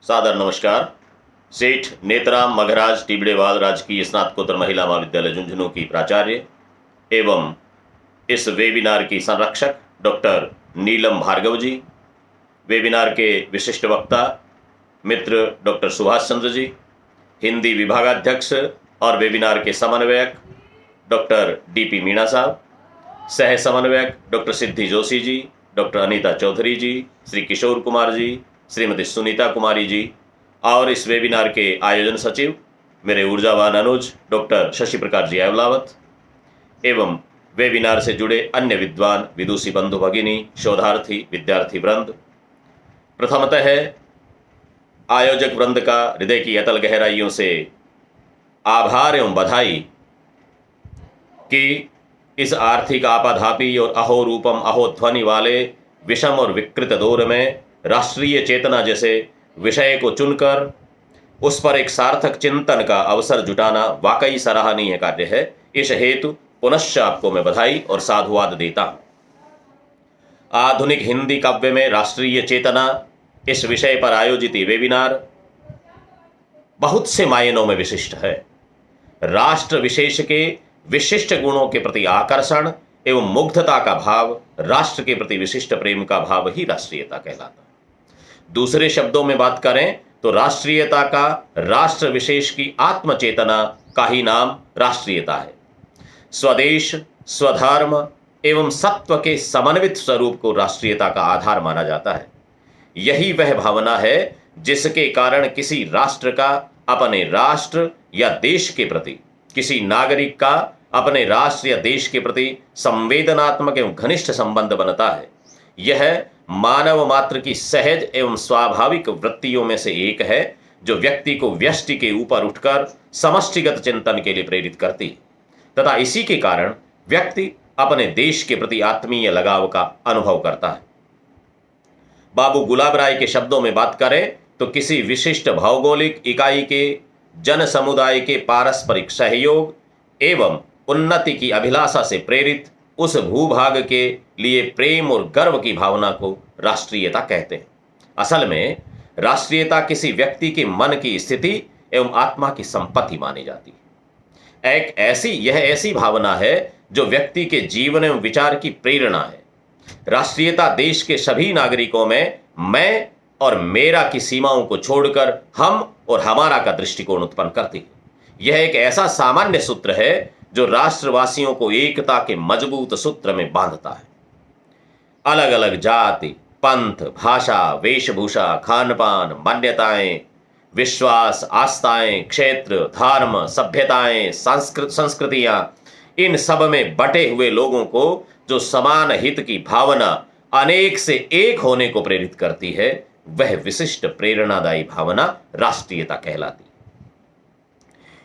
सादर नमस्कार। सेठ नेतराम मघराज टिबड़ेवाल राजकीय स्नातकोत्तर महिला महाविद्यालय झुंझुनू की प्राचार्य एवं इस वेबिनार की संरक्षक डॉक्टर नीलम भार्गव जी, वेबिनार के विशिष्ट वक्ता मित्र डॉक्टर सुभाष चंद्र जी, हिंदी विभागाध्यक्ष और वेबिनार के समन्वयक डॉक्टर डीपी मीणा साहब, सह समन्वयक डॉक्टर सिद्धि जोशी जी, डॉक्टर अनीता चौधरी जी, श्री किशोर कुमार जी, श्रीमती सुनीता कुमारी जी और इस वेबिनार के आयोजन सचिव मेरे ऊर्जावान अनुज डॉक्टर शशि प्रकाश जी अवलावत एवं वेबिनार से जुड़े अन्य विद्वान विदुषी बंधु भगिनी शोधार्थी विद्यार्थी वृंद, प्रथमतः आयोजक वृंद का हृदय की अतल गहराइयों से आभार एवं बधाई कि इस आर्थिक आपाधापी और अहोरूपम अहोध्वनि वाले विषम और विकृत दौर में राष्ट्रीय चेतना जैसे विषय को चुनकर उस पर एक सार्थक चिंतन का अवसर जुटाना वाकई सराहनीय कार्य है। इस हेतु पुनश्च आपको मैं बधाई और साधुवाद देता हूं। आधुनिक हिंदी काव्य में राष्ट्रीय चेतना इस विषय पर आयोजित वेबिनार बहुत से मायनों में विशिष्ट है। राष्ट्र विशेष के विशिष्ट गुणों के प्रति आकर्षण एवं मुग्धता का भाव, राष्ट्र के प्रति विशिष्ट प्रेम का भाव ही राष्ट्रीयता कहलाता है। दूसरे शब्दों में बात करें तो राष्ट्रीयता का राष्ट्र विशेष की आत्मचेतना का ही नाम राष्ट्रीयता है। स्वदेश, स्वधर्म एवं सत्व के समन्वित स्वरूप को राष्ट्रीयता का आधार माना जाता है। यही वह भावना है जिसके कारण किसी राष्ट्र का अपने राष्ट्र या देश के प्रति, किसी नागरिक का अपने राष्ट्र या देश के प्रति संवेदनात्मक एवं घनिष्ठ संबंध बनता है। यह मानव मात्र की सहज एवं स्वाभाविक वृत्तियों में से एक है जो व्यक्ति को व्यष्टि के ऊपर उठकर समष्टिगत चिंतन के लिए प्रेरित करती है तथा इसी के कारण व्यक्ति अपने देश के प्रति आत्मीय लगाव का अनुभव करता है। बाबू गुलाब राय के शब्दों में बात करें तो किसी विशिष्ट भौगोलिक इकाई के जन समुदाय के पारस्परिक सहयोग एवं उन्नति की अभिलाषा से प्रेरित उस भूभाग के लिए प्रेम और गर्व की भावना को राष्ट्रीयता कहते हैं। असल में राष्ट्रीयता किसी व्यक्ति के मन की स्थिति एवं आत्मा की संपत्ति मानी जाती है। यह ऐसी भावना है जो व्यक्ति के जीवन एवं विचार की प्रेरणा है। राष्ट्रीयता देश के सभी नागरिकों में मैं और मेरा की सीमाओं को छोड़कर हम और हमारा का दृष्टिकोण उत्पन्न करती है। यह एक ऐसा सामान्य सूत्र है जो राष्ट्रवासियों को एकता के मजबूत सूत्र में बांधता है। अलग अलग जाति, पंथ, भाषा, वेशभूषा, खानपान, मान्यताएं, विश्वास, आस्थाएं, क्षेत्र, धर्म, सभ्यताएं, संस्कृतियां, इन सब में बटे हुए लोगों को जो समान हित की भावना अनेक से एक होने को प्रेरित करती है, वह विशिष्ट प्रेरणादायी भावना राष्ट्रीयता कहलाती है।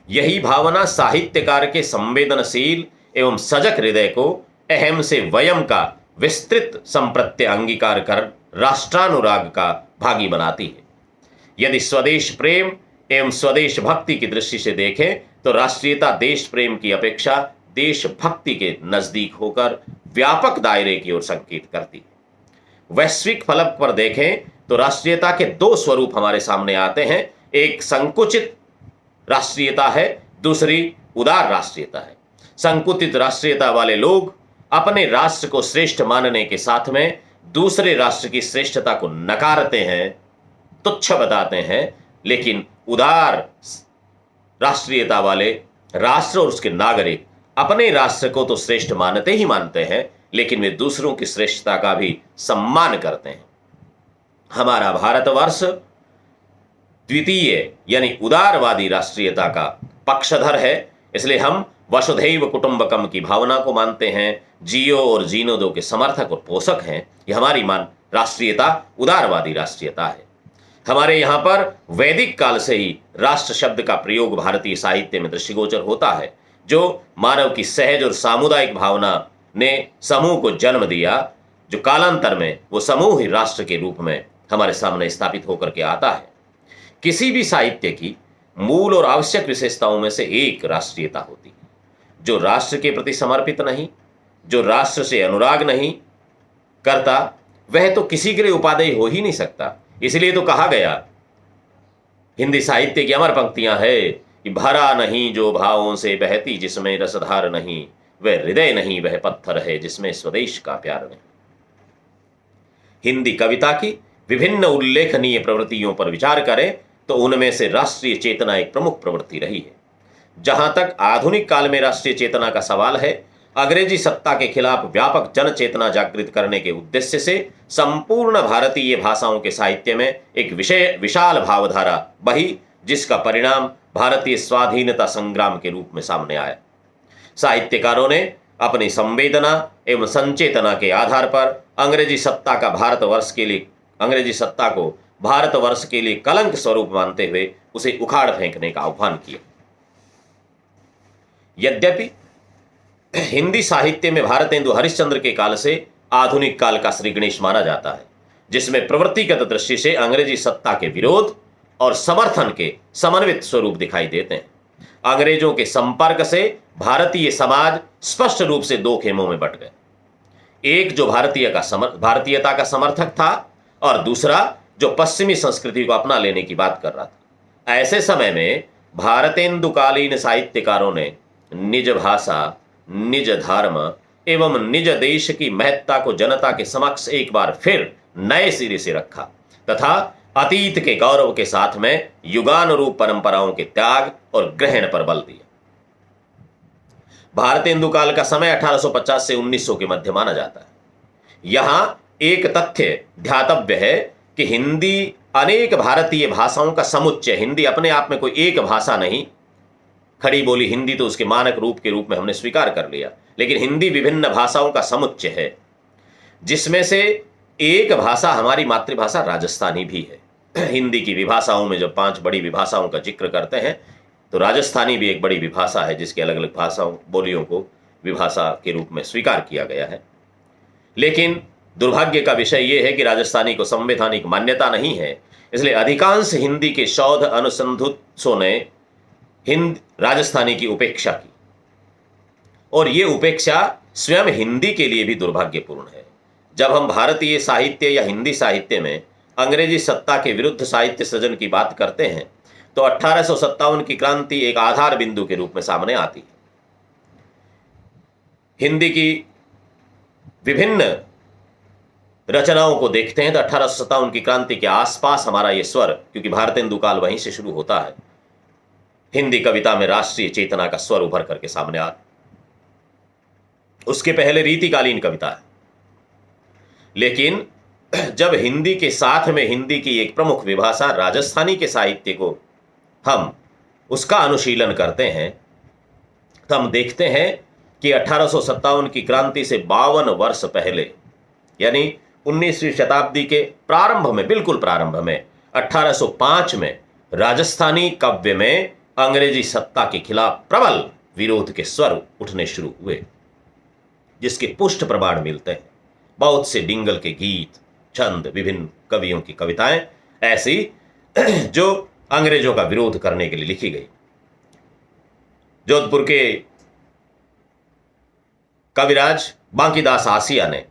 यही भावना साहित्यकार के संवेदनशील एवं सजग हृदय को अहम से वयम का विस्तृत संप्रत्य अंगीकार कर राष्ट्रानुराग का भागी बनाती है। यदि स्वदेश प्रेम एवं स्वदेश भक्ति की दृष्टि से देखें तो राष्ट्रीयता देश प्रेम की अपेक्षा देशभक्ति के नजदीक होकर व्यापक दायरे की ओर संकेत करती है। वैश्विक फलक पर देखें तो राष्ट्रीयता के दो स्वरूप हमारे सामने आते हैं। एक संकुचित राष्ट्रीयता है, दूसरी उदार राष्ट्रीयता है। संकुचित राष्ट्रीयता वाले लोग अपने राष्ट्र को श्रेष्ठ मानने के साथ में दूसरे राष्ट्र की श्रेष्ठता को नकारते हैं, तुच्छ बताते हैं, लेकिन उदार राष्ट्रीयता वाले राष्ट्र और उसके नागरिक अपने राष्ट्र को तो श्रेष्ठ मानते ही मानते हैं, लेकिन वे दूसरों की श्रेष्ठता का भी सम्मान करते हैं। हमारा भारतवर्ष द्वितीय यानी उदारवादी राष्ट्रीयता का पक्षधर है, इसलिए हम वसुधैव कुटुंबकम की भावना को मानते हैं, जियो और जीनो दो के समर्थक और पोषक हैं। यह हमारी राष्ट्रीयता उदारवादी राष्ट्रीयता है। हमारे यहाँ पर वैदिक काल से ही राष्ट्र शब्द का प्रयोग भारतीय साहित्य में दृष्टिगोचर होता है, जो मानव की सहज और सामुदायिक भावना ने समूह को जन्म दिया, जो कालांतर में वो समूह ही राष्ट्र के रूप में हमारे सामने स्थापित होकर के आता है। किसी भी साहित्य की मूल और आवश्यक विशेषताओं में से एक राष्ट्रीयता होती है। जो राष्ट्र के प्रति समर्पित नहीं, जो राष्ट्र से अनुराग नहीं करता, वह तो किसी के लिए उपादेय हो ही नहीं सकता। इसलिए तो कहा गया हिंदी साहित्य की अमर पंक्तियां है कि भरा नहीं जो भावों से बहती जिसमें रसधार नहीं, वह हृदय नहीं वह पत्थर है जिसमें स्वदेश का प्यार नहीं। हिंदी कविता की विभिन्न उल्लेखनीय प्रवृत्तियों पर विचार करें तो उनमें से राष्ट्रीय चेतना एक प्रमुख प्रवृत्ति रही है। जहां तक आधुनिक काल में राष्ट्रीय चेतना का सवाल है, अंग्रेजी सत्ता के खिलाफ व्यापक जन चेतना जागृत करने के उद्देश्य से संपूर्ण भारतीय भाषाओं के साहित्य में एक विशाल भावधारा बही, जिसका परिणाम भारतीय स्वाधीनता संग्राम के रूप में सामने आया। साहित्यकारों ने अपनी संवेदना एवं संचेतना के आधार पर अंग्रेजी सत्ता को भारतवर्ष के लिए कलंक स्वरूप मानते हुए उसे उखाड़ फेंकने का आह्वान किया। यद्यपि हिंदी साहित्य में भारतेंदु हरिश्चंद्र के काल से आधुनिक काल का श्री गणेश माना जाता है, जिसमें प्रवृत्तिगत दृष्टि से अंग्रेजी सत्ता के विरोध और समर्थन के समन्वित स्वरूप दिखाई देते हैं। अंग्रेजों के संपर्क से भारतीय समाज स्पष्ट रूप से दो खेमों में बट गए। एक जो भारतीयता का समर्थक था और दूसरा जो पश्चिमी संस्कृति को अपना लेने की बात कर रहा था। ऐसे समय में भारतेंदुकालीन साहित्यकारों ने निज भाषा, निज धर्म एवं निज देश की महत्ता को जनता के समक्ष एक बार फिर नए सिरे से रखा तथा अतीत के गौरव के साथ में युगानुरूप परंपराओं के त्याग और ग्रहण पर बल दिया। भारतेंदु काल का समय 1850 से 1900 के मध्य माना जाता है। यहां एक तथ्य ध्यातव्य है कि हिंदी अनेक भारतीय भाषाओं का समुच्चय, हिंदी अपने आप में कोई एक भाषा नहीं, खड़ी बोली हिंदी तो उसके मानक रूप के रूप में हमने स्वीकार कर लिया, लेकिन हिंदी विभिन्न भाषाओं का समुच्चय है, जिसमें से एक भाषा हमारी मातृभाषा राजस्थानी भी है। हिंदी की विभाषाओं में जब 5 बड़ी विभाषाओं का जिक्र करते हैं तो राजस्थानी भी एक बड़ी विभाषा है, जिसके अलग अलग भाषाओं बोलियों को विभाषा के रूप में स्वीकार किया गया है। लेकिन दुर्भाग्य का विषय यह है कि राजस्थानी को संवैधानिक मान्यता नहीं है, इसलिए अधिकांश हिंदी के शोध अनुसंधानों ने राजस्थानी की उपेक्षा की, और ये उपेक्षा स्वयं हिंदी के लिए भी दुर्भाग्यपूर्ण है। जब हम भारतीय साहित्य या हिंदी साहित्य में अंग्रेजी सत्ता के विरुद्ध साहित्य सृजन की बात करते हैं तो 1857 की क्रांति एक आधार बिंदु के रूप में सामने आती है। हिंदी की विभिन्न रचनाओं को देखते हैं तो 1857 की क्रांति के आसपास हमारा ये स्वर, क्योंकि भारतेंदु काल वहीं से शुरू होता है, हिंदी कविता में राष्ट्रीय चेतना का स्वर उभर करके सामने आ। उसके पहले रीतिकालीन कविता है, लेकिन जब हिंदी के साथ में हिंदी की एक प्रमुख विभाषा राजस्थानी के साहित्य को हम उसका अनुशीलन करते हैं तो हम देखते हैं कि 1857 की क्रांति से 52 वर्ष पहले, यानी 19वीं शताब्दी के प्रारंभ में, बिल्कुल प्रारंभ में 1805 में राजस्थानी काव्य में अंग्रेजी सत्ता के खिलाफ प्रबल विरोध के स्वर उठने शुरू हुए, जिसके पुष्ट प्रमाण मिलते हैं। बहुत से डिंगल के गीत, छंद, विभिन्न कवियों की कविताएं ऐसी जो अंग्रेजों का विरोध करने के लिए लिखी गई। जोधपुर के कविराज बांकीदास आसिया ने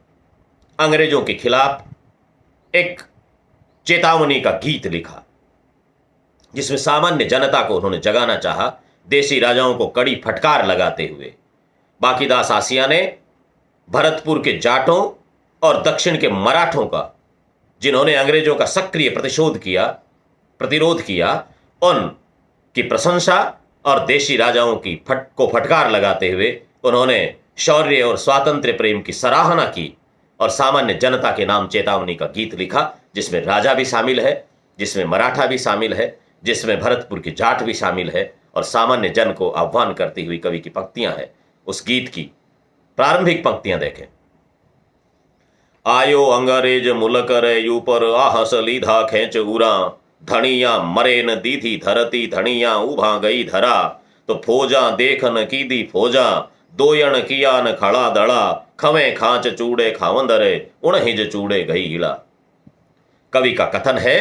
अंग्रेजों के खिलाफ एक चेतावनी का गीत लिखा, जिसमें सामान्य जनता को उन्होंने जगाना चाहा, देशी राजाओं को कड़ी फटकार लगाते हुए। बांकीदास आसिया ने भरतपुर के जाटों और दक्षिण के मराठों का, जिन्होंने अंग्रेजों का सक्रिय प्रतिरोध किया, उनकी प्रशंसा और देशी राजाओं की फटकार लगाते हुए उन्होंने शौर्य और स्वातंत्र्य प्रेम की सराहना की और सामान्य जनता के नाम चेतावनी का गीत लिखा, जिसमें राजा भी शामिल है, जिसमें मराठा भी शामिल है, जिसमें भरतपुर के जाट भी शामिल है, और सामान्य जन को आह्वान करती हुई कवि की पंक्तियां हैं। उस गीत की प्रारंभिक पंक्तियां देखें। आयो अंग्रेज मुल्क रे ऊपर आहस लीधा खेच उरा, धनिया मरे न दीधी धरती धनिया उभा गई धरा, तो फौजा देख न कीदी फौजा, दोयण किया न खड़ा दड़ा, खवे खांच चूड़े खावंदरे, उणहिज चूड़े गई हिला। कवि का कथन है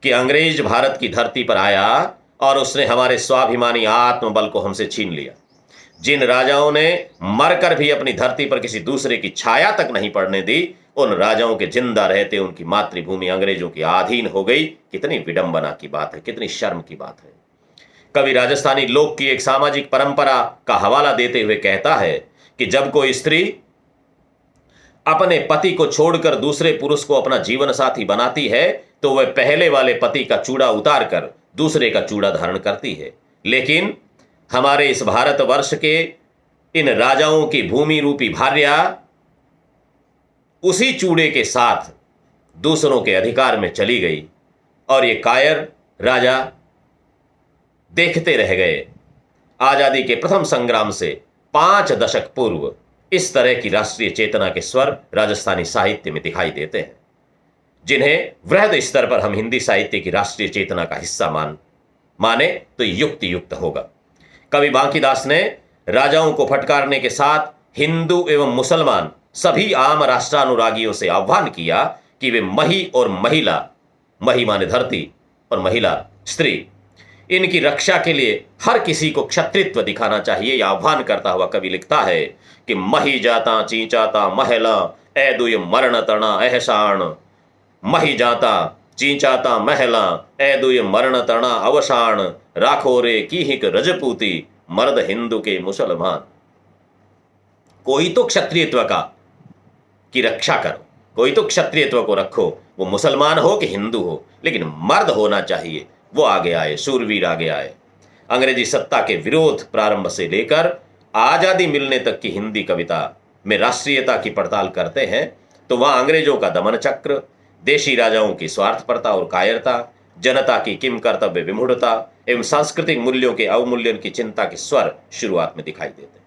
कि अंग्रेज भारत की धरती पर आया और उसने हमारे स्वाभिमानी आत्मबल को हमसे छीन लिया। जिन राजाओं ने मरकर भी अपनी धरती पर किसी दूसरे की छाया तक नहीं पड़ने दी, उन राजाओं के जिंदा रहते उनकी मातृभूमि अंग्रेजों की अधीन हो गई। कितनी विडंबना की बात है, कितनी शर्म की बात है। कवि राजस्थानी लोक की एक सामाजिक परंपरा का हवाला देते हुए कहता है कि जब कोई स्त्री अपने पति को छोड़कर दूसरे पुरुष को अपना जीवन साथी बनाती है तो वह पहले वाले पति का चूड़ा उतार कर दूसरे का चूड़ा धारण करती है। लेकिन हमारे इस भारतवर्ष के इन राजाओं की भूमि रूपी भार्या उसी चूड़े के साथ दूसरों के अधिकार में चली गई और ये कायर राजा देखते रह गए। आजादी के प्रथम संग्राम से 5 दशक पूर्व इस तरह की राष्ट्रीय चेतना के स्वर राजस्थानी साहित्य में दिखाई देते हैं, जिन्हें वृहद स्तर पर हम हिंदी साहित्य की राष्ट्रीय चेतना का हिस्सा माने तो युक्त होगा। कवि बांकीदास ने राजाओं को फटकारने के साथ हिंदू एवं मुसलमान सभी आम राष्ट्रानुरागियों से आह्वान किया कि वे मही और महिला, मही माने धरती और महिला स्त्री, इनकी रक्षा के लिए हर किसी को क्षत्रित्व दिखाना चाहिए। यह आह्वान करता हुआ कवि लिखता है कि मही जाता चींचाता महिला ए दुय मरण तना एहसाण, मही जाता चींचाता महिला ए दुय मरण तना अवसाण, राखो रे कीहिक रजपूती मर्द हिंदू के मुसलमान। कोई तो क्षत्रियत्व की रक्षा करो, कोई तो क्षत्रियत्व को रखो, वो मुसलमान हो कि हिंदू हो, लेकिन मर्द होना चाहिए। वो आगे आए, शूरवीर आगे आए। अंग्रेजी सत्ता के विरोध प्रारंभ से लेकर आजादी मिलने तक की हिंदी कविता में राष्ट्रीयता की पड़ताल करते हैं तो वहां अंग्रेजों का दमन चक्र, देशी राजाओं की स्वार्थपरता और कायरता, जनता की किम कर्तव्य विमूढ़ता एवं सांस्कृतिक मूल्यों के अवमूल्यन की चिंता के स्वर शुरुआत में दिखाई देते हैं,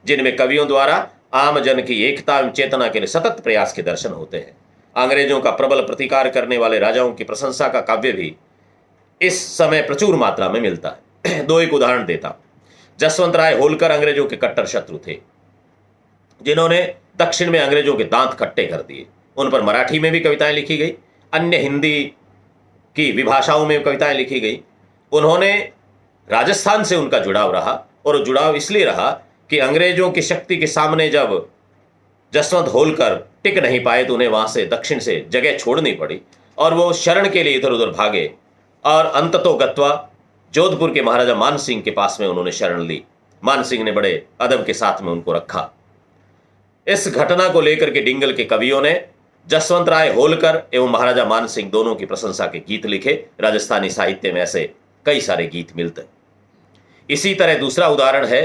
जिनमें कवियों द्वारा आम जन की एकता एवं चेतना के लिए सतत प्रयास के दर्शन होते हैं। अंग्रेजों का प्रबल प्रतिकार करने वाले राजाओं की प्रशंसा का काव्य भी इस समय प्रचुर मात्रा में मिलता है। दो एक उदाहरण देता। जसवंत राय होलकर अंग्रेजों के कट्टर शत्रु थे, जिन्होंने दक्षिण में अंग्रेजों के दांत खट्टे कर दिए। उन पर मराठी में भी कविताएं लिखी गई, अन्य हिंदी की विभाषाओं में कविताएं लिखी गई। उन्होंने राजस्थान से उनका जुड़ाव रहा, और जुड़ाव इसलिए रहा कि अंग्रेजों की शक्ति के सामने जब जसवंत होलकर टिक नहीं पाए तो उन्हें वहां से दक्षिण से जगह छोड़नी पड़ी और वो शरण के लिए इधर उधर भागे, और अंततोगत्वा जोधपुर के महाराजा मान सिंह के पास में उन्होंने शरण ली। मान सिंह ने बड़े अदब के साथ में उनको रखा। इस घटना को लेकर के डिंगल के कवियों ने जसवंत राय होलकर एवं महाराजा मान सिंह दोनों की प्रशंसा के गीत लिखे। राजस्थानी साहित्य में ऐसे कई सारे गीत मिलते हैं। इसी तरह दूसरा उदाहरण है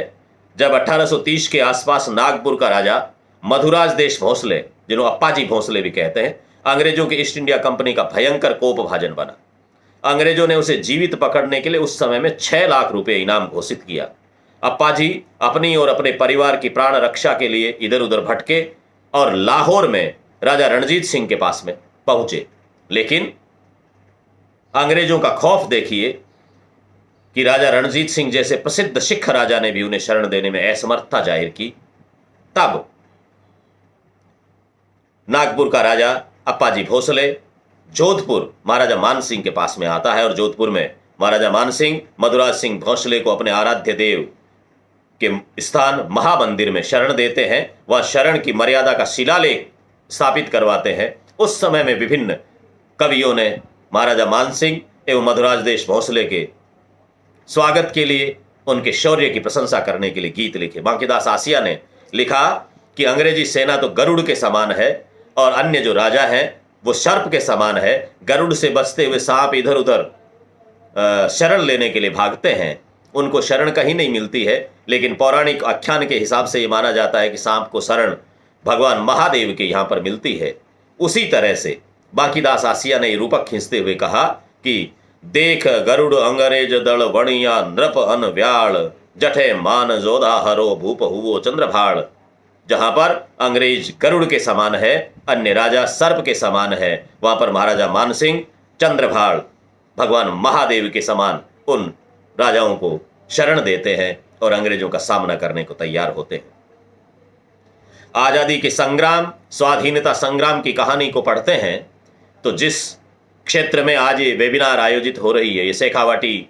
जब 1830 के आसपास नागपुर का राजा मधुराज देश भोंसले, जिन्हों अप्पाजी भोंसले भी कहते हैं, अंग्रेजों की ईस्ट इंडिया कंपनी का भयंकर कोपभाजन बना। अंग्रेजों ने उसे जीवित पकड़ने के लिए उस समय में 6 लाख रुपए इनाम घोषित किया। अप्पाजी अपनी और अपने परिवार की प्राण रक्षा के लिए इधर उधर भटके और लाहौर में राजा रणजीत सिंह के पास में पहुंचे, लेकिन अंग्रेजों का खौफ देखिए कि राजा रणजीत सिंह जैसे प्रसिद्ध सिख राजा ने भी उन्हें शरण देने में असमर्थता जाहिर की। तब नागपुर का राजा अप्पाजी भोसले जोधपुर महाराजा मान सिंह के पास में आता है, और जोधपुर में महाराजा मान सिंह मधुराज सिंह भोसले को अपने आराध्य देव के स्थान महामंदिर में शरण देते हैं। वह शरण की मर्यादा का शिलालेख स्थापित करवाते हैं। उस समय में विभिन्न कवियों ने महाराजा मान सिंह एवं मधुराज देश भोसले के स्वागत के लिए, उनके शौर्य की प्रशंसा करने के लिए गीत लिखे। बांकीदास आसिया ने लिखा कि अंग्रेजी सेना तो गरुड़ के समान है और अन्य जो राजा हैं वो सर्प के समान है। गरुड़ से बचते हुए सांप इधर उधर शरण लेने के लिए भागते हैं, उनको शरण कहीं नहीं मिलती है, लेकिन पौराणिक आख्यान के हिसाब से ये माना जाता है कि सांप को शरण भगवान महादेव के यहाँ पर मिलती है। उसी तरह से बांकीदास आसिया ने रूपक खींचते हुए कहा कि देख गरुड़ अंग्रेज दल वणिया नृप अन व्याल, जठे मान जोधा हरो भूप हुओ चंद्रभाड़। जहां पर अंग्रेज गरुड़ के समान है, अन्य राजा सर्प के समान है, वहां पर महाराजा मान सिंह चंद्रभाड़ भगवान महादेव के समान उन राजाओं को शरण देते हैं और अंग्रेजों का सामना करने को तैयार होते हैं। आजादी के संग्राम, स्वाधीनता संग्राम की कहानी को पढ़ते हैं तो जिस क्षेत्र में आज ये वेबिनार आयोजित हो रही है, ये शेखावाटी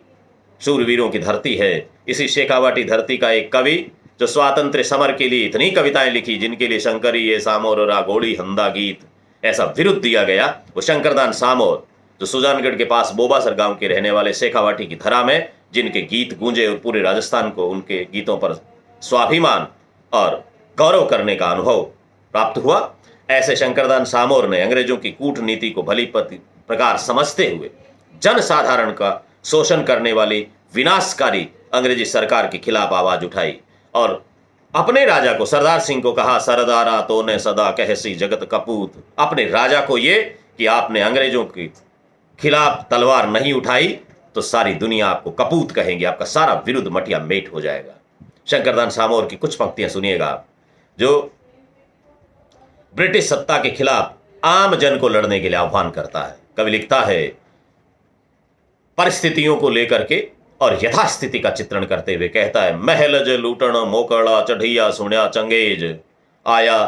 शूरवीरों की धरती है। इसी शेखावाटी धरती का एक कवि जो स्वातंत्र्य समर के लिए इतनी कविताएं लिखी, जिनके लिए शंकरी ये सामोर गोली हंदा गीत ऐसा विरुद्ध दिया गया, वो शंकरदान सामोर, जो सुजानगढ़ के पास बोबासर गांव के रहने वाले शेखावाटी की धरा में जिनके गीत गूंजे और पूरे राजस्थान को उनके गीतों पर स्वाभिमान और गौरव करने का अनुभव प्राप्त हुआ, ऐसे शंकरदान सामोर ने अंग्रेजों की कूटनीति को भली प्रकार समझते हुए जनसाधारण का शोषण करने वाली विनाशकारी अंग्रेजी सरकार के खिलाफ आवाज उठाई और अपने राजा को, सरदार सिंह को कहा, सरदारा तो ने सदा कहसी जगत कपूत। अपने राजा को ये कि आपने अंग्रेजों के खिलाफ तलवार नहीं उठाई तो सारी दुनिया आपको कपूत कहेंगी, आपका सारा विरुद्ध मटिया मेट हो जाएगा। शंकरदान सामोर की कुछ पंक्तियां सुनिएगा आप, जो ब्रिटिश सत्ता के खिलाफ आम जन को लड़ने के लिए आह्वान करता है। कवि लिखता है, परिस्थितियों को लेकर के और यथास्थिति का चित्रण करते हुए कहता है, महल ज लूटण मोकड़ा चढ़िया सुण्या चंगेज आया,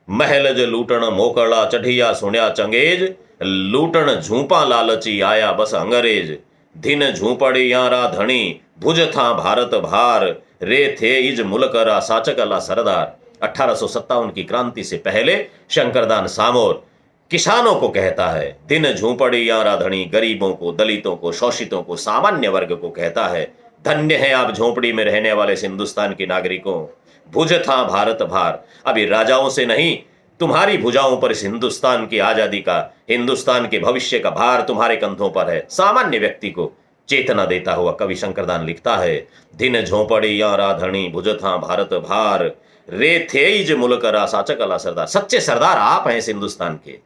महल ज लूटण मोकड़ा चढ़िया सुण्या चंगेज, लूटण झूपा लालची आया बस अंग्रेज, धिन झूपड़ी यारा धनी भुज था भारत भार, रे थे इज मुलकरा साचकला सरदार। 1857 की क्रांति से पहले शंकरदान सामोर किसानों को कहता है, दिन झूपड़ी या राधनी, गरीबों को, दलितों को, शोषितों को, सामान्य वर्ग को कहता है, धन्य है आप झोंपड़ी में रहने वाले हिंदुस्तान के नागरिकों, भुज था भारत भार। अभी राजाओं से नहीं, तुम्हारी भुजाओं पर इस हिंदुस्तान की आजादी का, हिंदुस्तान के भविष्य का भार तुम्हारे कंधों पर है। सामान्य व्यक्ति को चेतना देता हुआ कवि शंकरदान लिखता है, दिन झोंपड़ी या राधनी भुज था भारत भार, रे थे मुल्क रा साचकला सरदार। सच्चे सरदार आप हैं इस हिंदुस्तान के।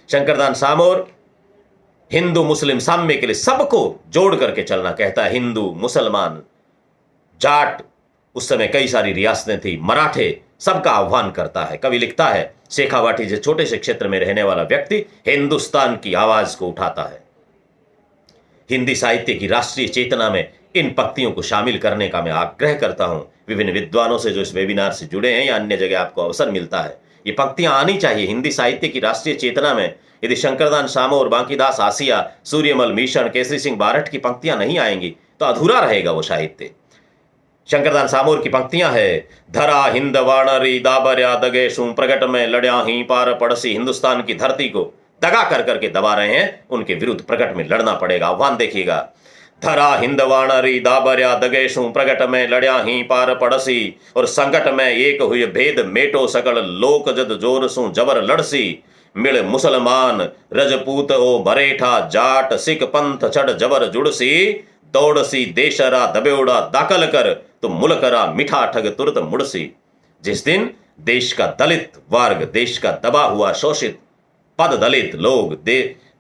शंकरदान सामोर हिंदू मुस्लिम साम्य के लिए सबको जोड़ करके चलना कहता है। हिंदू, मुसलमान, जाट, उस समय कई सारी रियासतें थी, मराठे, सबका आह्वान करता है। कवि लिखता है, शेखावाटी जैसे छोटे से क्षेत्र में रहने वाला व्यक्ति हिंदुस्तान की आवाज को उठाता है। हिंदी साहित्य की राष्ट्रीय चेतना में इन पंक्तियों को शामिल करने का मैं आग्रह करता हूं। विभिन्न विद्वानों से जो इस वेबिनार से जुड़े हैं या अन्य जगह आपको अवसर मिलता है, ये पंक्तियां आनी चाहिए हिंदी साहित्य की राष्ट्रीय चेतना में। यदि शंकरदान सामोर, बांकीदास आसिया, सूर्यमल मीशण, केसरी सिंह बारठ की पंक्तियां नहीं आएंगी तो अधूरा रहेगा वो साहित्य। शंकरदान सामोर की पंक्तियां है, धरा हिंद वाणरी दाबर्या दगेशु, प्रगट में लड़या ही पार पड़सी। हिंदुस्तान की धरती को दगा कर करके दबा रहे हैं, उनके विरुद्ध प्रकट में लड़ना पड़ेगा। आह्वान देखिएगा, धरा हिंद वाणरी दाबर्या दगेशु, प्रगट में लड़या ही पार पड़सी। और संकट में एक हुई भेद मेटो सकल लोक जद जोर सु जबर लड़सी। मिल मुसलमान रजपूत ओ बरेठा, जाट सिख पंथ छड़ जबर जुड़सी। दौड़सी देशरा दबेउड़ा दाखल कर, तो मुलकरा मिठा ठग तुरत मुड़सी। जिस दिन देश का दलित वर्ग, देश का दबा हुआ शोषित पद दलित लोग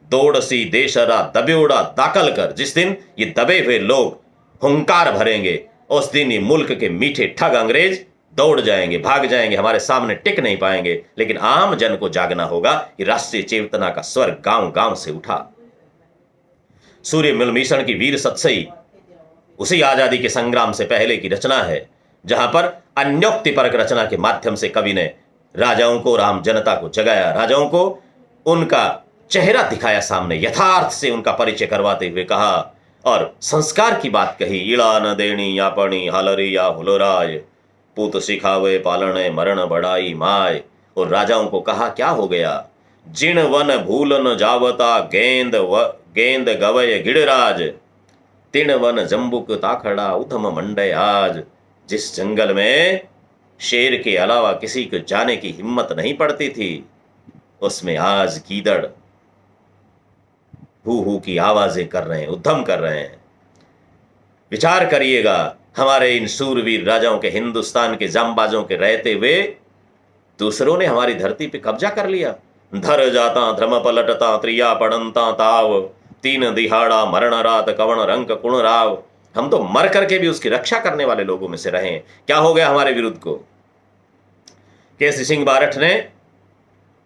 दौड़सी देशरा दबेउड़ा दाखल कर, जिस दिन ये दबे हुए लोग हुंकार भरेंगे, उस दिन ये मुल्क के मीठे ठग अंग्रेज दौड़ जाएंगे, भाग जाएंगे, हमारे सामने टिक नहीं पाएंगे। लेकिन आम जन को जागना होगा। ये राष्ट्रीय चेतना का स्वर गांव गांव से उठा। सूर्यमल मीशण की वीर सतसई उसी आजादी के संग्राम से पहले की रचना है, जहां पर अन्योक्तिपरक रचना के माध्यम से कवि ने राजाओं को और आम जनता को जगाया, राजाओं को उनका चेहरा दिखाया सामने, यथार्थ से उनका परिचय करवाते हुए कहा और संस्कार की बात कही। इड़ा न देनी यापणी हालरी या हुलोराय, पूत सिखावे पालने मरण बढ़ाई माय। और राजाओं को कहा, क्या हो गया, जिन वन भूल न जावता, गेंद गवय गिड़राज, तिन वन जम्बुक ताखड़ा उथम मंडय आज। जिस जंगल में शेर के अलावा किसी को जाने की हिम्मत नहीं पड़ती थी, उसमें आज गीदड़ हू हू की आवाजें कर रहे हैं, उद्यम कर रहे हैं। विचार करिएगा, हमारे इन सूरवीर राजाओं के, हिंदुस्तान के जांबाजों के रहते हुए दूसरों ने हमारी धरती पे कब्जा कर लिया। धर जाता ध्रम पलटता, त्रिया पड़नता ताव, तीन दिहाड़ा मरण रात कवण रंक कुण राव। हम तो मर करके भी उसकी रक्षा करने वाले लोगों में से रहे। क्या हो गया हमारे विरुद्ध को? केसरी सिंह बारठ ने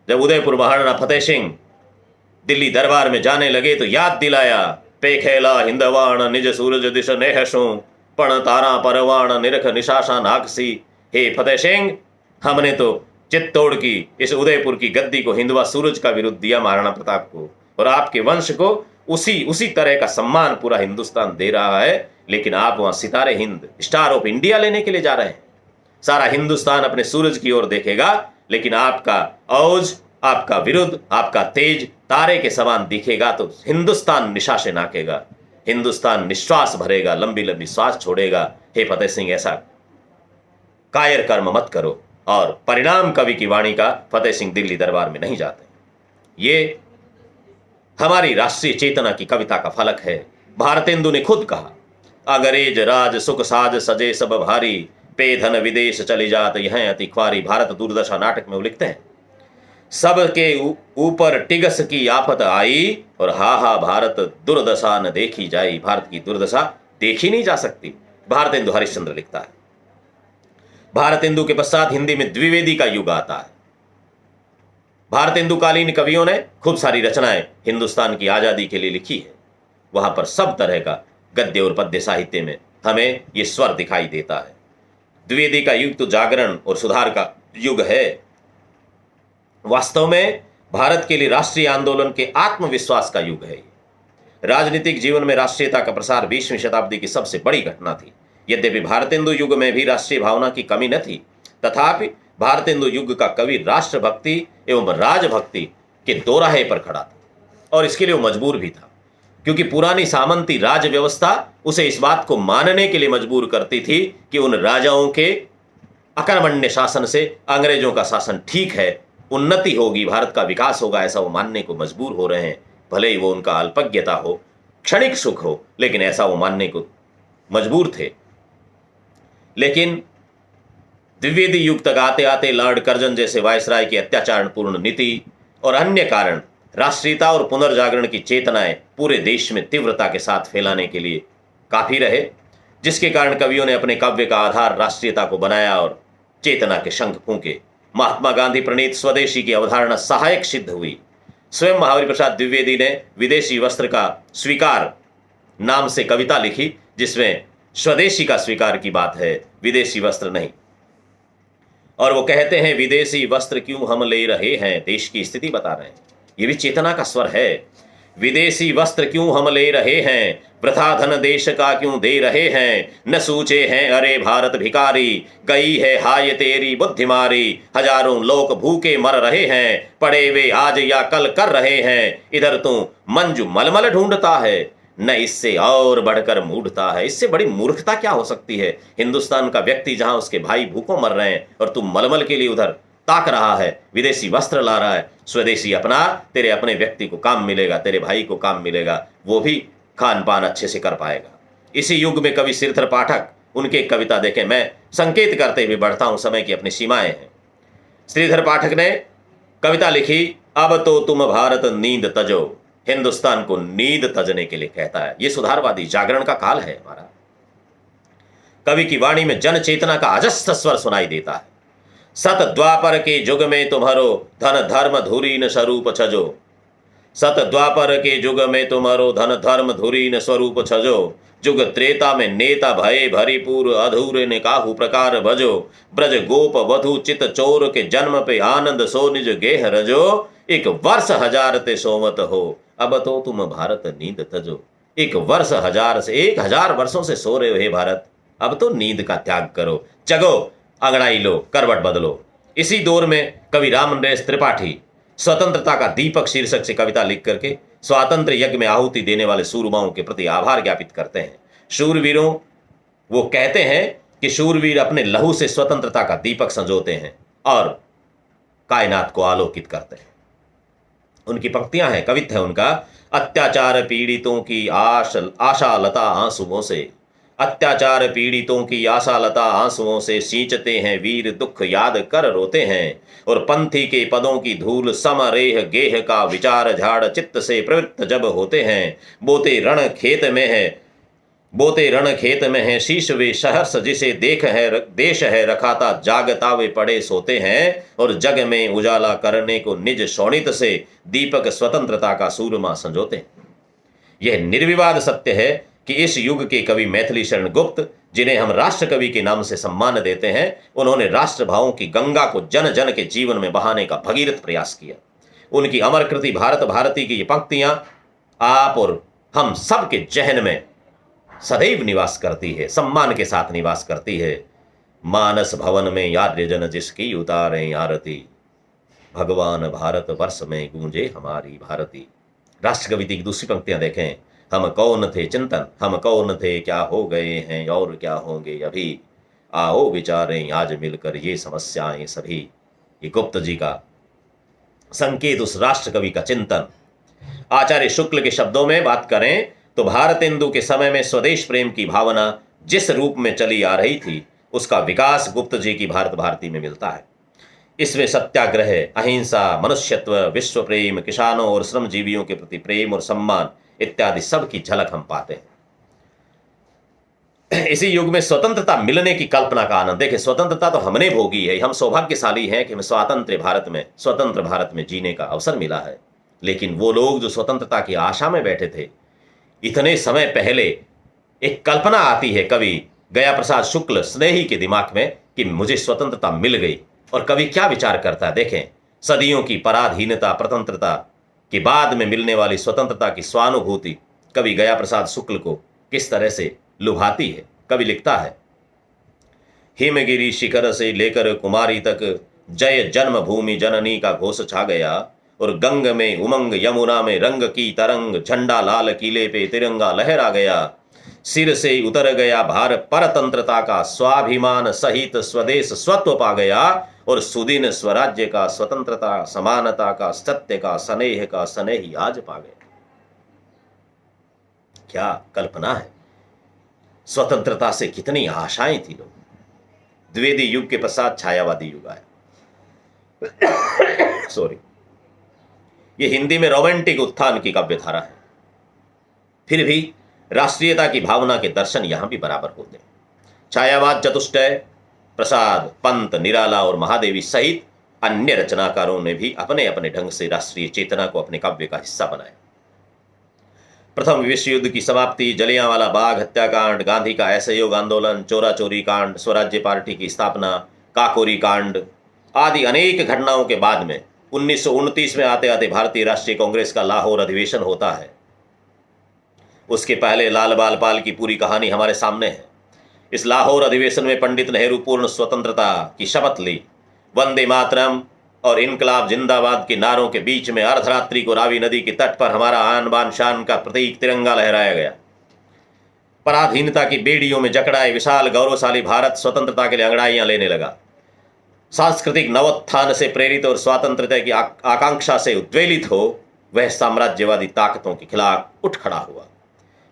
जब उदयपुर महाराणा फतेह सिंह दिल्ली दरबार में जाने लगे तो याद दिलाया, पेखेला हिंदवाण निज सूरज दिश नेहसु, पण तारा परवाण निरख निशासा नाकसी। हे फतेह सिंह, हमने तो चित्तौड़ की इस उदयपुर की गद्दी को हिंदवा सूरज का विरुद्ध दिया महाराणा प्रताप को, और आपके वंश को उसी तरह का सम्मान पूरा हिंदुस्तान दे रहा है। लेकिन आप वहां सितारे हिंद, स्टार ऑफ इंडिया लेने के लिए जा रहे हैं। सारा हिंदुस्तान अपने सूरज की ओर देखेगा, लेकिन आपका औज, आपका विरुद्ध, आपका तेज तारे के समान दिखेगा तो हिंदुस्तान निशा से नाकेगा, हिंदुस्तान निश्वास भरेगा, लंबी लंबी श्वास छोड़ेगा। हे फतेह सिंह, ऐसा कायर कर्म मत करो। और परिणाम कवि की वाणी का, फतेह सिंह दिल्ली दरबार में नहीं जाते। ये हमारी राष्ट्रीय चेतना की कविता का फलक है। भारतेंदु ने खुद कहा, अगरेज राज सुख साज सजे सब भारी, पे धन विदेश चली जात यह अति ख्वारी। भारत दुर्दशा नाटक में वो लिखते हैं, सबके ऊपर टिगस की आफत आई और हा हा भारत दुर्दशा न देखी जाई। भारत की दुर्दशा देखी नहीं जा सकती। भारतेंदु हरिश्चंद्र लिखता है। भारतेंदु के पश्चात हिंदी में द्विवेदी का युग आता है। भारतेंदुकालीन कवियों ने खूब सारी रचनाएं हिंदुस्तान की आजादी के लिए लिखी है। वहां पर सब तरह का गद्य और पद्य साहित्य में हमें यह स्वर दिखाई देता है। द्विवेदी का युग तो जागरण और सुधार का युग है। वास्तव में भारत के लिए राष्ट्रीय आंदोलन के आत्मविश्वास का युग है। राजनीतिक जीवन में राष्ट्रीयता का प्रसार 20वीं शताब्दी की सबसे बड़ी घटना थी। यद्यपि भारतेंदु युग में भी राष्ट्रीय भावना की कमी न थी, तथापि भारतेंदु युग का कवि राष्ट्रभक्ति एवं राजभक्ति के दोराहे पर खड़ा था, और इसके लिए वो मजबूर भी था, क्योंकि पुरानी सामंती राज व्यवस्था उसे इस बात को मानने के लिए मजबूर करती थी कि उन राजाओं के अकर्मण्य शासन से अंग्रेजों का शासन ठीक है, उन्नति होगी, भारत का विकास होगा, ऐसा वो मानने को मजबूर हो रहे हैं। भले ही वो उनका अल्पज्ञता हो, क्षणिक सुख हो, लेकिन ऐसा वो मानने को मजबूर थे। लेकिन द्विवेदी युग तक आते आते लॉर्ड कर्जन जैसे वायसराय की अत्याचारपूर्ण नीति और अन्य कारण राष्ट्रीयता और पुनर्जागरण की चेतनाएं पूरे देश में तीव्रता के साथ फैलाने के लिए काफी रहे, जिसके कारण कवियों ने अपने काव्य का आधार राष्ट्रीयता को बनाया और चेतना के शंख फूंके। महात्मा गांधी प्रणीत स्वदेशी की अवधारणा सहायक सिद्ध हुई। स्वयं महावीर प्रसाद द्विवेदी ने विदेशी वस्त्र का स्वीकार नाम से कविता लिखी, जिसमें स्वदेशी का स्वीकार की बात है, विदेशी वस्त्र नहीं। और वो कहते हैं, विदेशी वस्त्र क्यों हम ले रहे हैं, देश की स्थिति बता रहे हैं। ये भी चेतना का स्वर है। विदेशी वस्त्र क्यों हम ले रहे हैं, वृथा धन देश का क्यों दे रहे हैं, न सूचे हैं अरे भारत भिखारी, गई है हाय तेरी बुद्धिमारी, हजारों लोग भूखे मर रहे हैं, पड़े वे आज या कल कर रहे हैं, इधर तू मंजू मलमल ढूंढता है, न इससे और बढ़कर मूढ़ता है। इससे बड़ी मूर्खता क्या हो सकती है। हिंदुस्तान का व्यक्ति जहां उसके भाई भूखों मर रहे हैं और तू मलमल के लिए उधर ताक रहा है, विदेशी वस्त्र ला रहा है। स्वदेशी अपना, तेरे अपने व्यक्ति को काम मिलेगा, तेरे भाई को काम मिलेगा, वो भी खान पान अच्छे से कर पाएगा। इसी युग में कवि श्रीधर पाठक, उनकी एक कविता देखें, मैं संकेत करते हुए बढ़ता हूं, समय की अपनी सीमाएं हैं। श्रीधर पाठक ने कविता लिखी, अब तो तुम भारत नींद तजो। हिंदुस्तान को नींद तजने के लिए कहता है। यह सुधारवादी जागरण का काल है हमारा। कवि की वाणी में जन चेतना का अजस्र स्वर सुनाई देता है। सत द्वापर के युग में तुम्हारो धन धर्म धुरीन स्वरूप छजो, सत द्वापर के युग में तुम्हारो धन धर्म धुरीन स्वरूप छजो, जुग त्रेता में नेता भय भरिपूर अधूरे ने काहू प्रकार भजो, ब्रज गोप वधु चित चोर के जन्म पे आनंद सो निज गेह रजो, एक वर्ष हजार ते सोमत हो, अब तो तुम भारत नींद तजो। एक वर्ष हजार से 1000 वर्षों से सो रहे हो हे भारत, अब तो नींद का त्याग करो, जगो, अंगड़ाई लो, करवट बदलो। इसी दौर में कवि रामनरेश त्रिपाठी स्वतंत्रता का दीपक शीर्षक से कविता लिख करके स्वातंत्र यज्ञ में आहुति देने वाले सूरमाओं के प्रति आभार ज्ञापित करते हैं। शूरवीरों, वो कहते हैं कि शूरवीर अपने लहू से स्वतंत्रता का दीपक संजोते हैं और कायनात को आलोकित करते हैं। उनकी पंक्तियां हैं, कवित्व है उनका, अत्याचार पीड़ितों की आशा लता आंसुओं से, अत्याचार पीड़ितों की आशा लता आंसुओं से सींचते हैं वीर दुख याद कर रोते हैं, और पंथी के पदों की धूल समरेह गेह का विचार झाड़ चित्त से प्रवृत्त जब होते हैं, बोते रण खेत में है शीश वे सहर्ष जिसे देश है रखाता जागता वे पड़े सोते हैं, और जग में उजाला करने को निज शोणित से दीपक स्वतंत्रता का सूरमा संजोते हैं। यह निर्विवाद सत्य है कि इस युग के कवि मैथिली शरण गुप्त, जिन्हें हम राष्ट्र कवि के नाम से सम्मान देते हैं, उन्होंने राष्ट्र भावों की गंगा को जन जन के जीवन में बहाने का भगीरथ प्रयास किया। उनकी अमर कृति भारत भारती की ये पंक्तियां आप और हम सब के जहन में सदैव निवास करती है, सम्मान के साथ निवास करती है। मानस भवन में यार्य जन जिसकी उतारें आरती, भगवान भारत वर्ष में गूंजे हमारी भारती। राष्ट्रकविता की दूसरी पंक्तियां देखें। हम कौन थे चिंतन, हम कौन थे क्या हो गए हैं और क्या होंगे अभी, आओ विचारें आज मिलकर ये समस्याएं सभी। ये गुप्त जी का संकेत, उस राष्ट्र कवि का चिंतन। आचार्य शुक्ल के शब्दों में बात करें तो भारतेंदु के समय में स्वदेश प्रेम की भावना जिस रूप में चली आ रही थी, उसका विकास गुप्त जी की भारत भारती में मिलता है। इसमें सत्याग्रह, अहिंसा, मनुष्यत्व, विश्व प्रेम, किसानों और श्रमजीवियों के प्रति प्रेम और सम्मान इत्यादि सब की झलक हम पाते हैं। इसी युग में स्वतंत्रता मिलने की कल्पना का आनंद देखिए। स्वतंत्रता तो हमने भोगी है, हम सौभाग्यशाली हैं कि हमें स्वतंत्र भारत में जीने का अवसर मिला है। लेकिन वो लोग जो स्वतंत्रता की आशा में बैठे थे, इतने समय पहले एक कल्पना आती है कवि गया प्रसाद शुक्ल स्नेही के दिमाग में कि मुझे स्वतंत्रता मिल गई। और कवि क्या विचार करता है देखें। सदियों की पराधीनता प्रतंत्रता के बाद में मिलने वाली स्वतंत्रता की स्वानुभूति कवि गया प्रसाद शुक्ल को किस तरह से लुभाती है। कवि लिखता है, हिमगिरी शिखर से लेकर कुमारी तक जय जन्मभूमि जननी का घोष छा गया, और गंग में उमंग यमुना में रंग की तरंग, झंडा लाल किले पे तिरंगा लहरा गया, सिर से उतर गया भार परतंत्रता का, स्वाभिमान सहित स्वदेश स्वत्व पा गया, और सुदिन स्वराज्य का, स्वतंत्रता समानता का, सत्य का, स्नेह का स्नेही आज पा गया। क्या कल्पना है। स्वतंत्रता से कितनी आशाएं थी लोग। द्विवेदी युग के पश्चात छायावादी युग आया। सॉरी, ये हिंदी में रोमांटिक उत्थान की काव्यधारा है। फिर भी राष्ट्रीयता की भावना के दर्शन यहां भी बराबर होते हैं। छायावाद, चतुष्टय, प्रसाद, पंत, निराला और महादेवी सहित अन्य रचनाकारों ने भी अपने अपने ढंग से राष्ट्रीय चेतना को अपने काव्य का हिस्सा बनाया। प्रथम विश्व युद्ध की समाप्ति, जलियांवाला बाग हत्याकांड, गांधी का असहयोग आंदोलन, चोरा चोरी कांड, स्वराज्य पार्टी की स्थापना, काकोरी कांड आदि अनेक घटनाओं के बाद में 1929 में आते आते भारतीय राष्ट्रीय कांग्रेस का लाहौर अधिवेशन होता है। उसके पहले लाल बाल पाल की पूरी कहानी हमारे सामने है। इस लाहौर अधिवेशन में पंडित नेहरू पूर्ण स्वतंत्रता की शपथ ली। वंदे मातरम और इनकलाब जिंदाबाद के नारों के बीच में अर्धरात्रि को रावी नदी के तट पर हमारा आन बान शान का प्रतीक तिरंगा लहराया गया। पराधीनता की बेड़ियों में जकड़ाए विशाल गौरवशाली भारत स्वतंत्रता के लिए अंगड़ाइयां लेने लगा। सांस्कृतिक नवोत्थान से प्रेरित और स्वतंत्रता की आकांक्षा से उद्वेलित हो वह साम्राज्यवादी ताकतों के खिलाफ उठ खड़ा हुआ।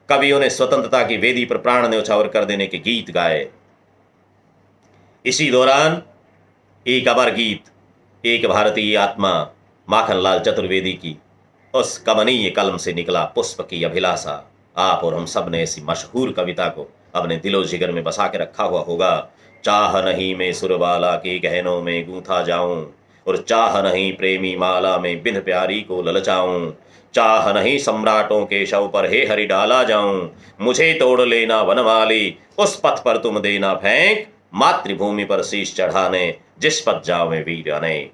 कवियों ने स्वतंत्रता की वेदी पर प्राण न्यौछावर कर देने के गीत गाए। इसी दौरान एक अमर गीत, एक भारतीय आत्मा माखनलाल चतुर्वेदी की उस कमनीय कलम से निकला पुष्प की अभिलाषा, आप और हम सब ने ऐसी मशहूर कविता को अपने दिलो जिगर में बसा के रखा हुआ होगा। चाह नहीं मैं सुरबाला के गहनों में गूंथा जाऊं, और चाह नहीं प्रेमी माला में बिन प्यारी को ललचाऊं, चाह नहीं सम्राटों के शव पर हे हरि डाला जाऊं, मुझे तोड़ लेना वनमाली उस पथ पर तुम देना फेंक, मातृभूमि पर शीश चढ़ाने जिस पथ जावे वीर अनेक।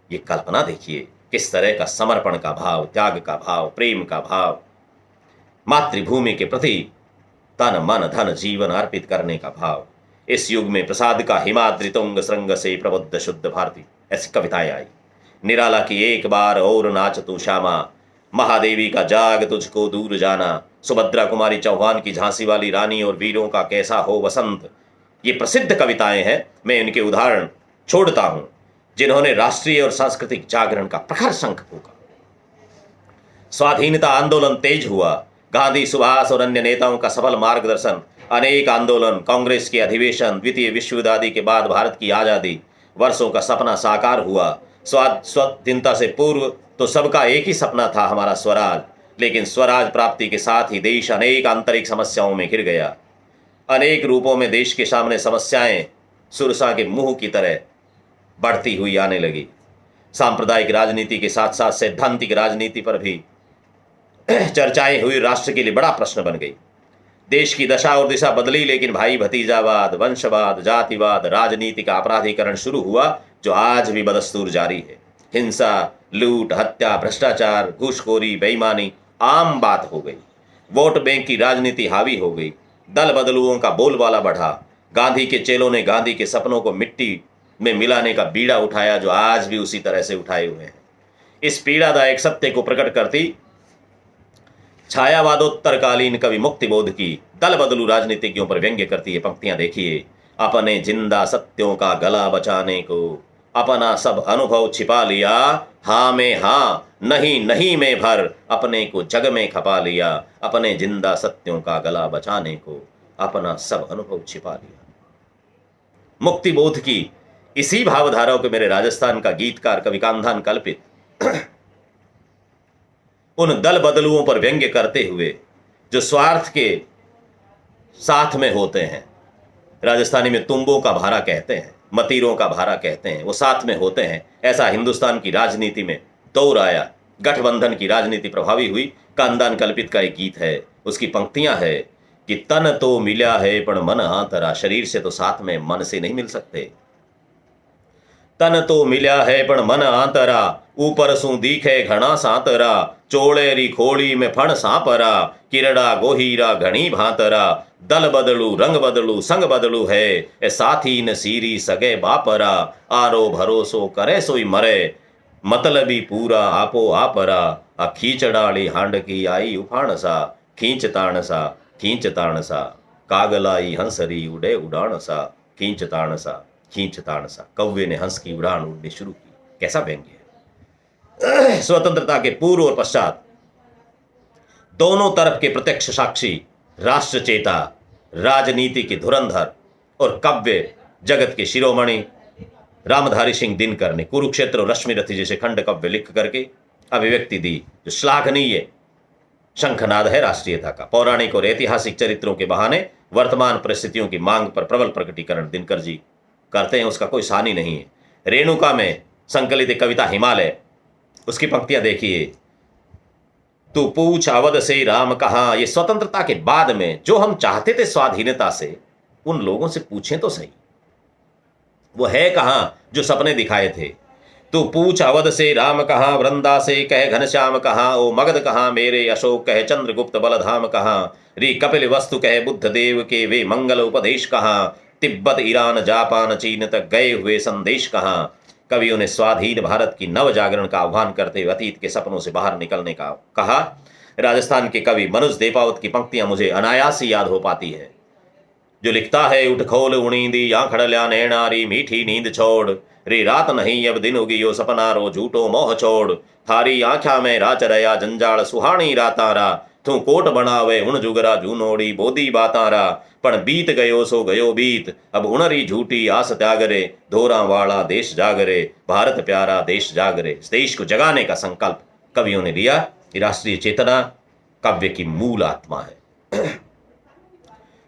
ये कल्पना देखिए, किस तरह का समर्पण का भाव, त्याग का भाव, प्रेम का भाव, मातृभूमि के प्रति तन मन धन जीवन अर्पित करने का भाव। इस युग में प्रसाद का हिमाद्रि तुंग श्रृंग से प्रबुद्ध शुद्ध भारती ऐसी कविताएं आई। निराला की एक बार और नाच तू श्यामा, महादेवी का जाग तुझको दूर जाना, सुभद्रा कुमारी चौहान की झांसी वाली रानी और वीरों का कैसा हो वसंत। ये प्रसिद्ध कविताएं हैं। मैं इनके उदाहरण छोड़ता हूं जिन्होंने राष्ट्रीय और सांस्कृतिक जागरण का प्रखर शंख फूंका। स्वाधीनता आंदोलन तेज हुआ। गांधी, सुभाष और अन्य नेताओं का सफल मार्गदर्शन, अनेक आंदोलन, कांग्रेस के अधिवेशन, द्वितीय विश्व युद्ध आदि के बाद भारत की आजादी, वर्षों का सपना साकार हुआ। स्वाधीनता से पूर्व तो सबका एक ही सपना था, हमारा स्वराज। लेकिन स्वराज प्राप्ति के साथ ही देश अनेक आंतरिक समस्याओं में घिर गया। अनेक रूपों में देश के सामने समस्याएं सुरसा के मुंह की तरह बढ़ती हुई आने लगी। सांप्रदायिक राजनीति के साथ साथ सैद्धांतिक राजनीति पर भी चर्चाएं हुई। राष्ट्र के लिए बड़ा प्रश्न बन गई। देश की दशा और दिशा बदली, लेकिन भाई भतीजावाद, वंशवाद, जातिवाद, राजनीति का अपराधीकरण शुरू हुआ, जो आज भी बदस्तूर जारी है। हिंसा, लूट, हत्या, भ्रष्टाचार, घूसखोरी, बेईमानी आम बात हो गई। वोट बैंक की राजनीति हावी हो गई, दल बदलुओं का बोलबाला बढ़ा। गांधी के चेलों ने गांधी के सपनों को मिट्टी में मिलाने का बीड़ा उठाया, जो आज भी उसी तरह से उठाए हुए हैं। इस पीड़ादायक सत्य को प्रकट करती छायावादोत्तरकालीन कवि मुक्तिबोध की दल बदलू राजनीतिज्ञों पर व्यंग्य करती है पंक्तियां देखिए। अपने जिंदा सत्यों का गला बचाने को अपना सब अनुभव छिपा लिया, हाँ में हाँ, नहीं नहीं में भर, अपने को जग में खपा लिया। अपने जिंदा सत्यों का गला बचाने को अपना सब अनुभव छिपा लिया। मुक्तिबोध की इसी भावधाराओं को मेरे राजस्थान का गीतकार कवि कांधान कल्पित उन दल बदलुओं पर व्यंग्य करते हुए जो स्वार्थ के साथ में होते हैं, राजस्थानी में तुम्बों का भारा कहते हैं, मतीरों का भारा कहते हैं, वो साथ में होते हैं। ऐसा हिंदुस्तान की राजनीति में दौर आया, गठबंधन की राजनीति प्रभावी हुई। कांधान कल्पित का एक गीत है, उसकी पंक्तियां है कि तन तो मिला है पण मन आंतरा, शरीर से तो साथ में मन से नहीं मिल सकते। तन तो मिला है पण मन आंतरा, ऊपर सू दीखे घना सांतरा, चोड़ेरी खोड़ी में फण सांपरा, किरड़ा गोहीरा घनी भांतरा, दल बदलू रंग बदलू संग बदलू है, ए साथी न सीरी सगे बापरा, आरो भरोसो करे सोई मरे, मतलबी पूरा आपो आपरा, आ खींचड़ाली हांड की आई उफाण सा, खींच ताण सा, कागलाई हंसरी उड़े उड़ान सा, खींच ताण सा। कौवे ने हंस की उड़ान उड़नी शुरू की। कैसा व्यंग्य है। स्वतंत्रता के पूर्व और पश्चात दोनों तरफ के प्रत्यक्ष साक्षी, राष्ट्रचेता, राजनीति के धुरंधर और काव्य जगत के शिरोमणि रामधारी सिंह दिनकर ने कुरुक्षेत्र और रश्मिरथी जैसे खंड काव्य लिख करके अभिव्यक्ति दी, जो श्लाघनीय शंखनाद है राष्ट्रीयता का। पौराणिक और ऐतिहासिक चरित्रों के बहाने वर्तमान परिस्थितियों की मांग पर प्रबल प्रकटीकरण दिनकर जी करते हैं, उसका कोई सानी नहीं है। रेणुका में संकलित कविता हिमालय, उसकी पंक्तियां देखिए। तू पूछ अवध से राम कहाँ, ये स्वतंत्रता के बाद में जो हम चाहते थे स्वाधीनता से, उन लोगों से पूछें तो सही, वो है कहां जो सपने दिखाए थे। तू पूछ अवध से राम कहाँ, वृंदा से कह घनश्याम कहाँ, ओ मगध कहाँ मेरे अशोक कह चंद्रगुप्त बलधाम कहाँ, री कपिल वस्तु कह बुद्ध देव के वे मंगल उपदेश कहाँ, तिब्बत ईरान जापान चीन तक गए हुए संदेश कहाँ। कवियों ने स्वाधीन भारत की नव जागरण का आह्वान करते हुए अतीत के सपनों से बाहर निकलने का कहा। राजस्थान के कवि मनुज देपावत की पंक्तियां मुझे अनायास ही याद हो पाती है, जो लिखता है, उठ खोल उणींदी आंखड़ ल्या नैणारी मीठी नींद छोड़, रे रात नहीं अब दिन उगियो सपना रो झूठो मोह छोड़, थारी आंख्या में राच रया जंजाल सुहानी रातारा, तू कोट बनावे उण जुगरा जूनोड़ी बोदी बातारा, पण बीत गयो सो गयो बीत, अब उणरी झूठी आस त्यागरे, धोरा वाला देश जागरे, भारत प्यारा देश जागरे। इस देश को जगाने का संकल्प कवियों ने लिया। राष्ट्रीय चेतना काव्य की मूल आत्मा है।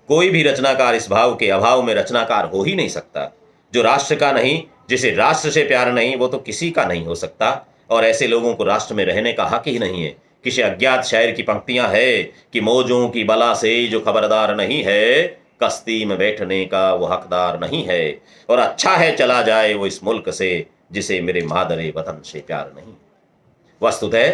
कोई भी रचनाकार इस भाव के अभाव में रचनाकार हो ही नहीं सकता। जो राष्ट्र का नहीं, जिसे राष्ट्र से प्यार नहीं, वो तो किसी का नहीं हो सकता, और ऐसे लोगों को राष्ट्र में रहने का हक ही नहीं है। किसी अज्ञात शायर की पंक्तियां है कि मौजों की बला से जो खबरदार नहीं है, कश्ती में बैठने का वो हकदार नहीं है, और अच्छा है चला जाए वो इस मुल्क से जिसे मेरे मादरे वतन से प्यार नहीं। वस्तुतः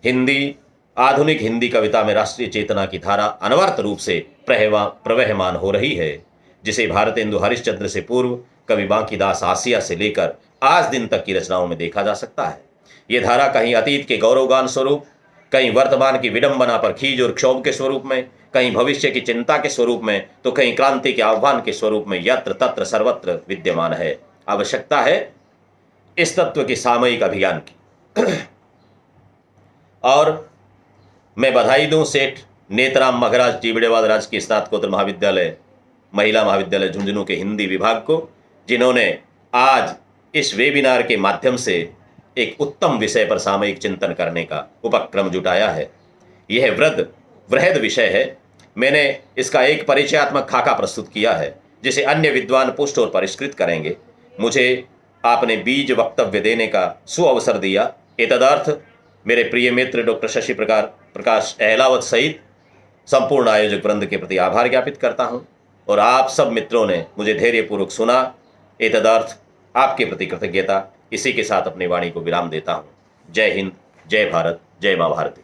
हिंदी, आधुनिक हिंदी कविता में राष्ट्रीय चेतना की धारा अनवरत रूप से प्रवहमान हो रही है, जिसे भारतेंदु हरिश्चंद्र से पूर्व कवि बांकीदास आसिया से लेकर आज दिन तक की रचनाओं में देखा जा सकता है। यह धारा कहीं अतीत के गौरवगान स्वरूप, कहीं वर्तमान की विडंबना पर खीज और क्षोभ के स्वरूप में, कहीं भविष्य की चिंता के स्वरूप में, तो कहीं क्रांति के आह्वान के स्वरूप में यत्र तत्र सर्वत्र विद्यमान है। आवश्यकता है इस तत्व के सामयिक अभियान की। और मैं बधाई दूं सेठ नेतराम मघराज टीबड़ेवाल राजकीय स्नातकोत्तर महाविद्यालय, महिला महाविद्यालय झुंझुनू के हिंदी विभाग को, जिन्होंने आज इस वेबिनार के माध्यम से एक उत्तम विषय पर सामयिक चिंतन करने का उपक्रम जुटाया है। यह वृहद विषय है। मैंने इसका एक परिचयात्मक खाका प्रस्तुत किया है, जिसे अन्य विद्वान पुष्ट और परिष्कृत करेंगे। मुझे आपने बीज वक्तव्य देने का सुअवसर दिया। एतदर्थ मेरे प्रिय मित्र डॉक्टर शशि प्रकाश अहलावत सहित संपूर्ण आयोजक वृंद के प्रति आभार ज्ञापित करता हूं, और आप सब मित्रों ने मुझे धैर्यपूर्वक सुना। एतदर्थ आपके प्रति कृतज्ञता। इसी के साथ अपनी वाणी को विराम देता हूं। जय हिंद, जय भारत, जय मां भारती।